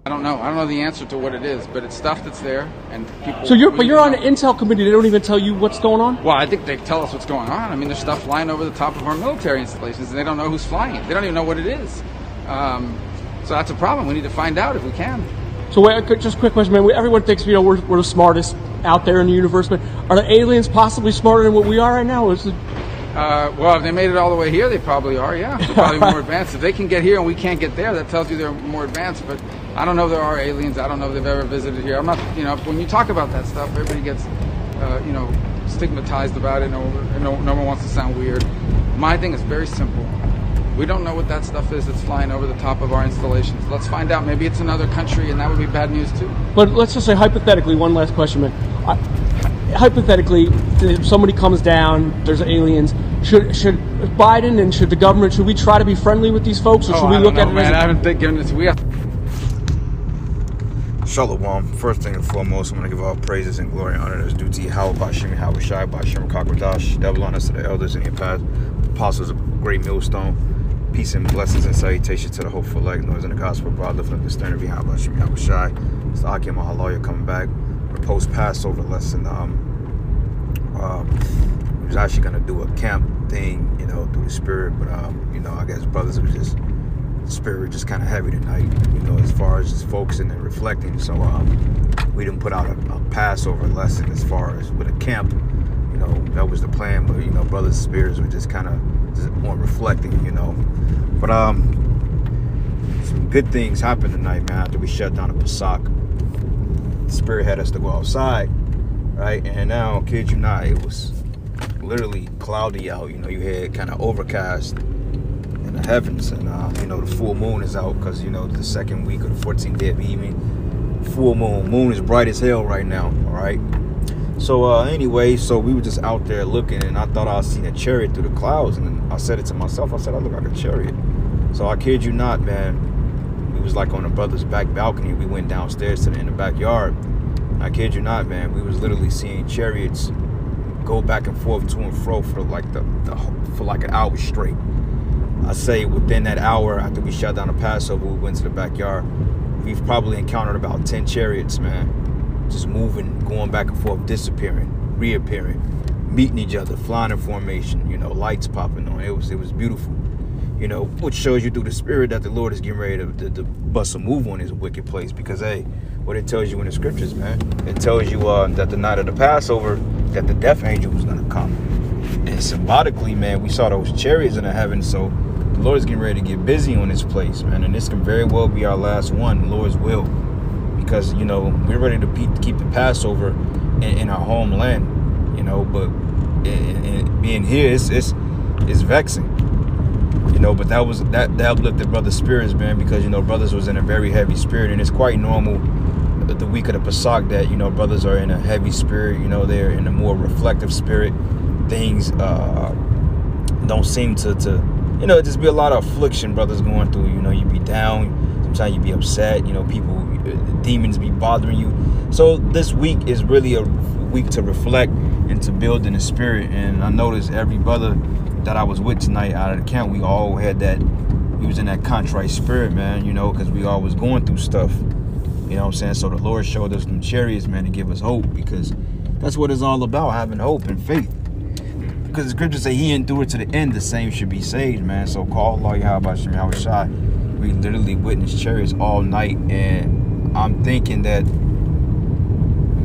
I don't know. I don't know the answer to what it is, but it's stuff that's there, and people. So you're on the intel committee. They don't even tell you what's going on. Well, I think they tell us what's going on. I mean, there's stuff flying over the top of our military installations, and they don't know who's flying it. They don't even know what it is. So that's a problem. We need to find out if we can. So wait, just a quick question, man. Everyone thinks we're the smartest out there in the universe, but are the aliens possibly smarter than what we are right now? Or is it... Well, if they made it all the way here, they probably are, yeah. They're probably more advanced. If they can get here and we can't get there, that tells you they're more advanced. But I don't know if there are aliens. I don't know if they've ever visited here. I'm not, when you talk about that stuff, everybody gets, stigmatized about it, and no one wants to sound weird. My thing is very simple. We don't know what that stuff is that's flying over the top of our installations. Let's find out. Maybe it's another country, and that would be bad news too. But let's just say, hypothetically, one last question, man. Hypothetically, if somebody comes down, there's aliens. Should Biden and should the government, should we try to be friendly with these folks, or should we look at it as I haven't given this. We have. Shalawam. First thing and foremost, I'm going to give all praises and glory and honor that's due to YAHAWAH BAHASHAM YAHAWASHI, BAHASHAM YAHAWASHI. Double honors to the elders and the apostles of great millstone. Peace and blessings and salutations to the hopeful elect, noise in the gospel, broad lifting up the standard of YAHAWAH BAHASHAM YAHAWASHI. It's the Akim halalyam coming back. The post Passover lesson. We was actually gonna do a camp thing, through the spirit, but I guess brothers, it was just the spirit just kind of heavy tonight, as far as just focusing and reflecting. So we didn't put out a Passover lesson as far as with a camp. That was the plan, but brothers' spirits were just kind of more reflecting, But some good things happened tonight, man. After we shut down the PASACH, the spirit had us to go outside, right? And now, kid you not, it was literally cloudy out. You had kind of overcast in the heavens, and the full moon is out because the second week of the 14th day of evening, full moon is bright as hell right now. All right. So anyway, so we were just out there looking, and I thought I seen a chariot through the clouds, and then I said it to myself. I said, I look like a chariot. So I kid you not, man. We was like on a brother's back balcony. We went downstairs in the backyard. I kid you not, man. We was literally seeing chariots go back and forth to and fro for like an hour straight. I say within that hour after we shut down the Passover, we went to the backyard. We've probably encountered about 10 chariots, man. Just moving, going back and forth, disappearing, reappearing, meeting each other, flying in formation, lights popping on. It was beautiful, which shows you through the spirit that the Lord is getting ready to bust a move on his wicked place. Because, hey, what it tells you in the scriptures, man, it tells you that the night of the Passover, that the death angel was going to come. And symbolically, man, we saw those chariots in the heavens, so the Lord is getting ready to get busy on this place, man. And this can very well be our last one, the Lord's will. Because, we're ready to keep the Passover in our homeland, but being here, it's vexing, but that uplifted brothers' spirits, man, because, brothers was in a very heavy spirit, and it's quite normal the week of the PASACH that, brothers are in a heavy spirit, they're in a more reflective spirit. Things don't seem to just be a lot of affliction brothers going through, you be down, sometimes you be upset, people, demons be bothering you. So this week is really a week to reflect and to build in the spirit. And I noticed every brother that I was with tonight out of the camp, we all had that, we was in that contrite spirit, man, because we all was going through stuff, what I'm saying? So the Lord showed us them chariots, man, to give us hope, because that's what it's all about, having hope and faith. Because the scriptures say he endured to the end, the same should be saved, man. So call Allah YAHAWAH BAHASHAM YAHAWASHI. We literally witnessed chariots all night, and I'm thinking that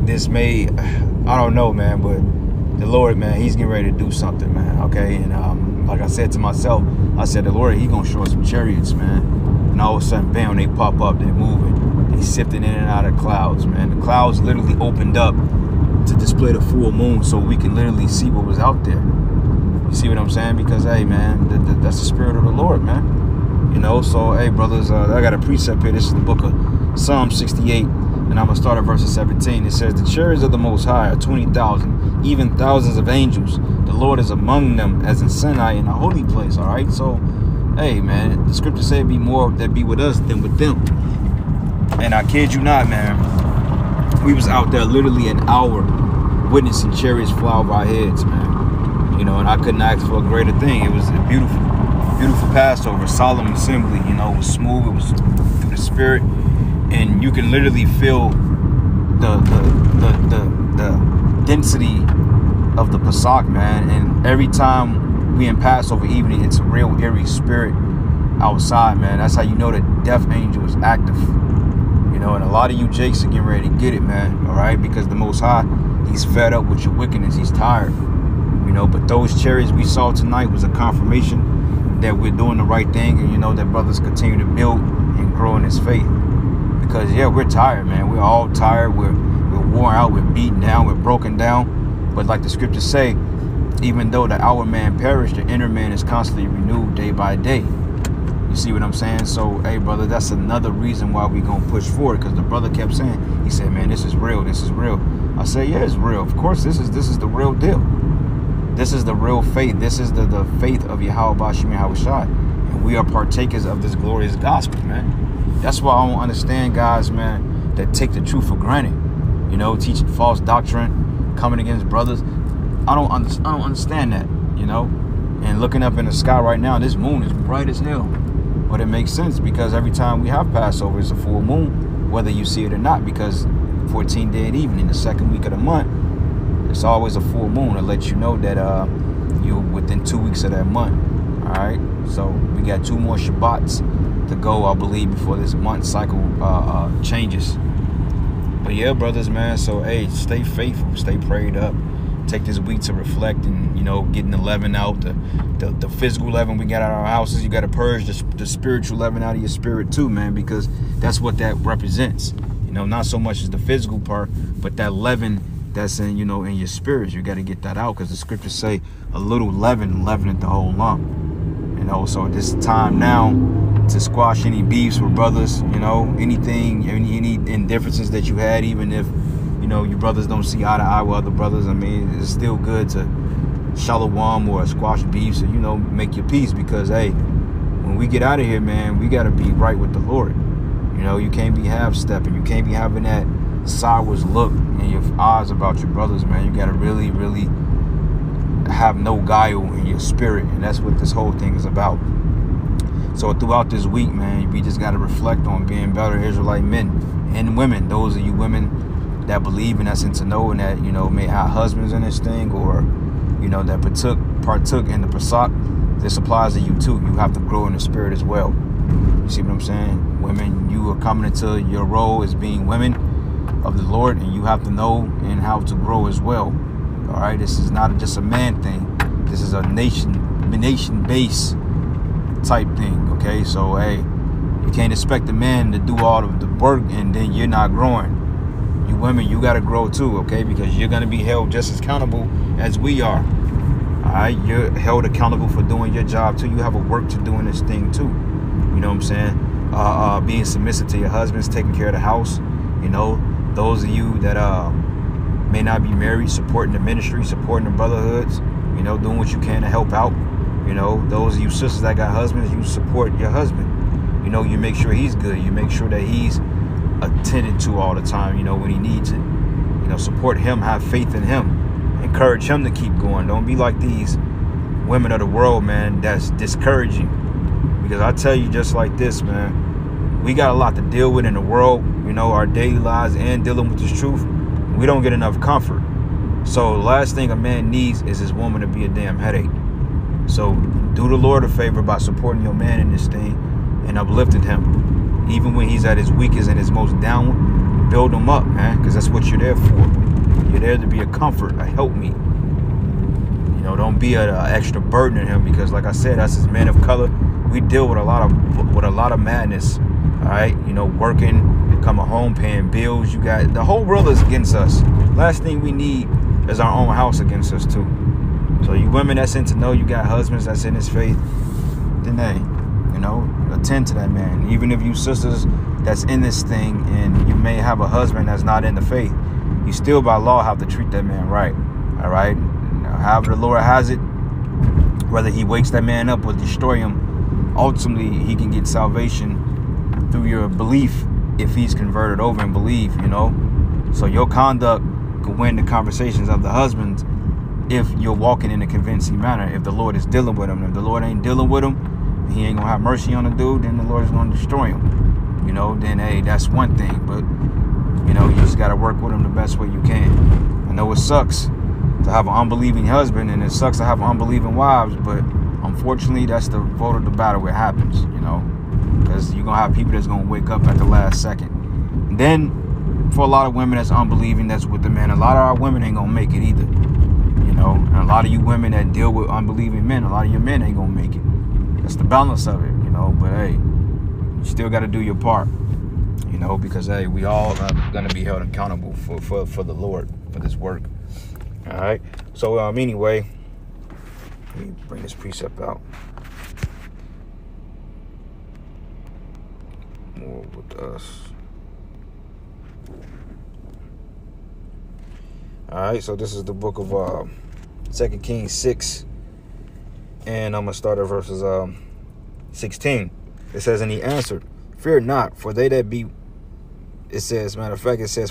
this may, I don't know, man, but the Lord, man, he's getting ready to do something, man, okay? And like I said to myself, I said, the Lord, he gonna show us some chariots, man. And all of a sudden, bam, they pop up, they're moving. They sifting in and out of clouds, man. The clouds literally opened up to display the full moon so we can literally see what was out there. You see what I'm saying? Because, hey, man, that's the spirit of the Lord, man. So, hey, brothers, I got a precept here. This is the book of Psalm 68, and I'm going to start at verse 17. It says, the chariots of the Most High are 20,000, even thousands of angels. The Lord is among them as in Sinai in a holy place, all right? So, hey, man, the scripture say be more that be with us than with them. And I kid you not, man, we was out there literally an hour witnessing chariots fly over our heads, man. And I couldn't ask for a greater thing. It was a beautiful Passover, solemn assembly, it was smooth, it was through the spirit. and you can literally feel the density of the PASACH, man. And every time we in Passover evening, it's a real eerie spirit outside, man. That's how you know the death angel is active. You know, and a lot of you jakes are getting ready to get it, man. All right, because the Most High, he's fed up with your wickedness. He's tired. You know, but those chariots we saw tonight was a confirmation that we're doing the right thing, and you know that brothers continue to build and grow in his faith. Because yeah, we're tired, man. We're all tired. We're worn out. We're beaten down. We're broken down. But like the scriptures say, even though the outward man perished, the inner man is constantly renewed day by day. You see what I'm saying? So, hey, brother, that's another reason why we gonna push forward. Because the brother kept saying, he said, man, this is real. This is real. I said, yeah, it's real. Of course, this is the real deal. This is the real faith. This is the faith of YAHAWAH BAHASHAM YAHAWASHI. And we are partakers of this glorious gospel, man. That's why I don't understand guys, man, that take the truth for granted. You know, teaching false doctrine, coming against brothers. I don't understand that, you know. And looking up in the sky right now, this moon is bright as hell. But it makes sense because every time we have Passover, it's a full moon, whether you see it or not, because 14-day evening, the second week of the month, it's always a full moon to let you know that you're within 2 weeks of that month. All right, so we got 2 more Shabbats to go, I believe, before this month cycle changes. But yeah, brothers, man, so hey, stay faithful, stay prayed up. Take this week to reflect and, you know, getting the leaven out, the physical leaven we got out of our houses. You got to purge the spiritual leaven out of your spirit too, man, because that's what that represents. You know, not so much as the physical part, but that leaven that's in, you know, in your spirits. You got to get that out because the scriptures say a little leaven leaveneth the whole lump. You know, so this time now to squash any beefs with brothers, you know, anything, any indifferences that you had, even if, you know, your brothers don't see eye to eye with other brothers. I mean, it's still good to shalawam or squash beefs or, you know, make your peace because, hey, when we get out of here, man, we got to be right with the Lord. You know, you can't be half-stepping. You can't be having that sideways look in your eyes about your brothers, man. You got to really, really have no guile in your spirit. And that's what this whole thing is about. So throughout this week, man, we just got to reflect on being better Israelite men and women. Those of you women that believe and that's into know and that, you know, may have husbands in this thing or, you know, that partook in the PASACH, this applies to you too. You have to grow in the spirit as well. You see what I'm saying? Women, you are coming into your role as being women of the Lord, and you have to know and how to grow as well. All right, this is not just a man thing. This is a nation-based type thing. Okay, so hey, you can't expect a man to do all of the work and then you're not growing. You women, you got to grow too, okay? Because you're going to be held just as accountable as we are. All right? You're held accountable for doing your job too. You have a work to do in this thing too. You know what I'm saying? Being submissive to your husbands, taking care of the house. You know, those of you that may not be married, supporting the ministry, supporting the brotherhoods. You know, doing what you can to help out. You know, those of you sisters that got husbands, you support your husband. You know, you make sure he's good. You make sure that he's attended to all the time, you know, when he needs it. You know, support him, have faith in him, encourage him to keep going. Don't be like these women of the world, man, that's discouraging. Because I tell you just like this, man, we got a lot to deal with in the world, you know, our daily lives and dealing with this truth. We don't get enough comfort. So the last thing a man needs is his woman to be a damn headache. So do the Lord a favor by supporting your man in this thing and uplifting him. Even when he's at his weakest and his most down, build him up, man, because that's what you're there for. You're there to be a comfort, a helpmeet. You know, don't be an extra burden on him because, like I said, us as men of color, we deal with a lot of madness. All right, you know, working, coming home, paying bills. You got the whole world is against us. Last thing we need is our own house against us too. So you women that's in to know you got husbands that's in his faith, then hey, you know, attend to that man. Even if you sisters that's in this thing and you may have a husband that's not in the faith, you still by law have to treat that man right. All right, however the Lord has it, whether he wakes that man up or destroy him, ultimately he can get salvation through your belief if he's converted over and believe, you know. So your conduct can win the conversations of the husbands if you're walking in a convincing manner. If the Lord is dealing with him, if the Lord ain't dealing with him, he ain't gonna have mercy on the dude, then the Lord is gonna destroy him. you know, then hey, that's one thing. But you know, you just got to work with them the best way you can. I know it sucks to have an unbelieving husband, and it sucks to have unbelieving wives, but unfortunately, that's the vote of the battle. It happens, you know, because you're gonna have people that's gonna wake up at the last second. And then, for a lot of women that's unbelieving, that's with the man. A lot of our women ain't gonna make it either, you know. And a lot of you women that deal with unbelieving men, a lot of your men ain't gonna make it. That's the balance of it, you know. But hey, you still got to do your part. You know, because hey, we all are gonna be held accountable for the Lord, for this work. All right. So anyway, let me bring this precept out. More with us. All right. So this is the book of 2 Kings 6, and I'm gonna start at verses 16. It says, "And he answered, Fear not, for they that be," it says, matter of fact, it says,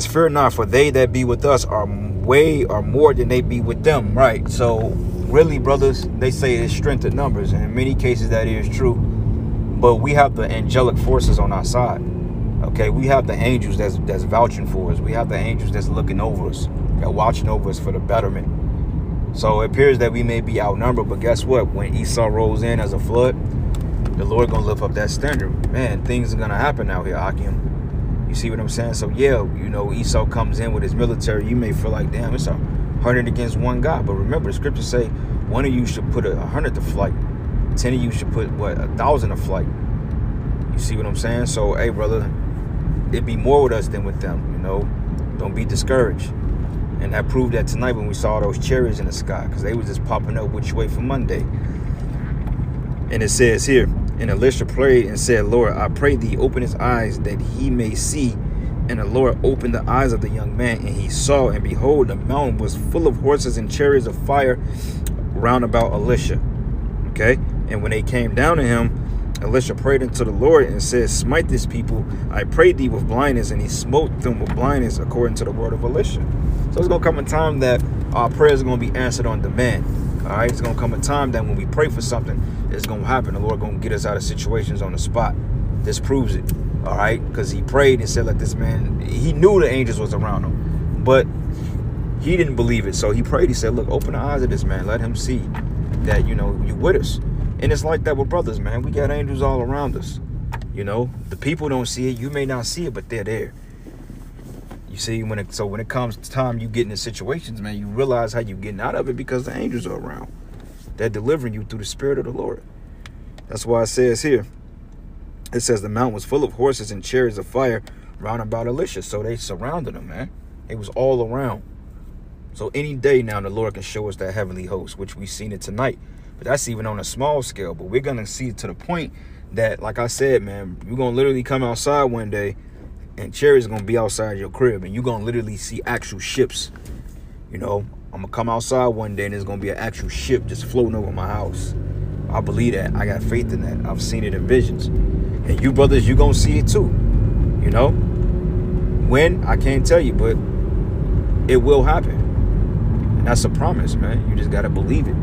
fear not, for they that be with us are more than they be with them. Right. So really, brothers, they say it's strength in numbers, and in many cases that is true. But we have the angelic forces on our side. Okay, we have the angels that's vouching for us. We have the angels that's looking over us, that watching over us for the betterment. So it appears that we may be outnumbered, but guess what? When Esau rolls in as a flood, the Lord gonna lift up that standard. Man, things are gonna happen out here, Akim. You see what I'm saying? So yeah, you know, Esau comes in with his military. You may feel like, damn, it's 100 against one guy. But remember, the scriptures say one of you should put 100 to flight. 10 of you should put 1,000 to flight. You see what I'm saying? So hey, brother, it'd be more with us than with them. You know, don't be discouraged. And that proved that tonight when we saw those chariots in the sky, because they was just popping up which way for Monday. And it says here, and Elisha prayed and said, Lord, I pray thee, open his eyes that he may see. And the Lord opened the eyes of the young man, and he saw, and behold, the mountain was full of horses and chariots of fire round about Elisha. Okay? And when they came down to him, Elisha prayed unto the Lord and said, Smite this people, I pray thee, with blindness. And he smote them with blindness according to the word of Elisha. So it's going to come a time that our prayers are going to be answered on demand. All right? It's going to come a time that when we pray for something, it's going to happen. The Lord going to get us out of situations on the spot. This proves it. All right? Because he prayed and said, let this man, he knew the angels was around him, but he didn't believe it. So he prayed. He said, look, open the eyes of this man. Let him see that, you know, you with us. And it's like that with brothers, man. We got angels all around us. You know, the people don't see it. You may not see it, but they're there. You see, when it comes to time you get into situations, man, you realize how you're getting out of it because the angels are around. They're delivering you through the Spirit of the Lord. That's why it says here, it says the mountain was full of horses and chariots of fire round about Elisha. So they surrounded him, man. It was all around. So any day now, the Lord can show us that heavenly host, which we've seen it tonight. But that's even on a small scale. But we're going to see it to the point that, like I said, man, you're going to literally come outside one day and chariots are going to be outside your crib. And you're going to literally see actual ships. You know, I'm going to come outside one day and there's going to be an actual ship just floating over my house. I believe that. I got faith in that. I've seen it in visions. And you brothers, you're going to see it too. You know, when, I can't tell you, but it will happen. And that's a promise, man. You just got to believe it.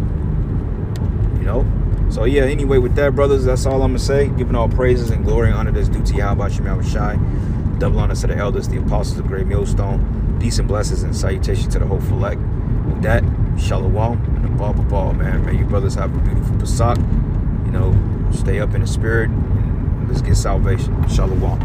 You know? So yeah, anyway, with that, brothers, that's all I'm going to say. Giving all praises and glory and honor that's due to YAHAWAH BAHASHAM YAHAWASHI. Double honor to the elders, the apostles of Great Millstone. Peace and blessings and salutation to the whole elect. With that, shalawam and above all, man. May you brothers have a beautiful PASACH. You know, stay up in the spirit and let's get salvation. Shalawam.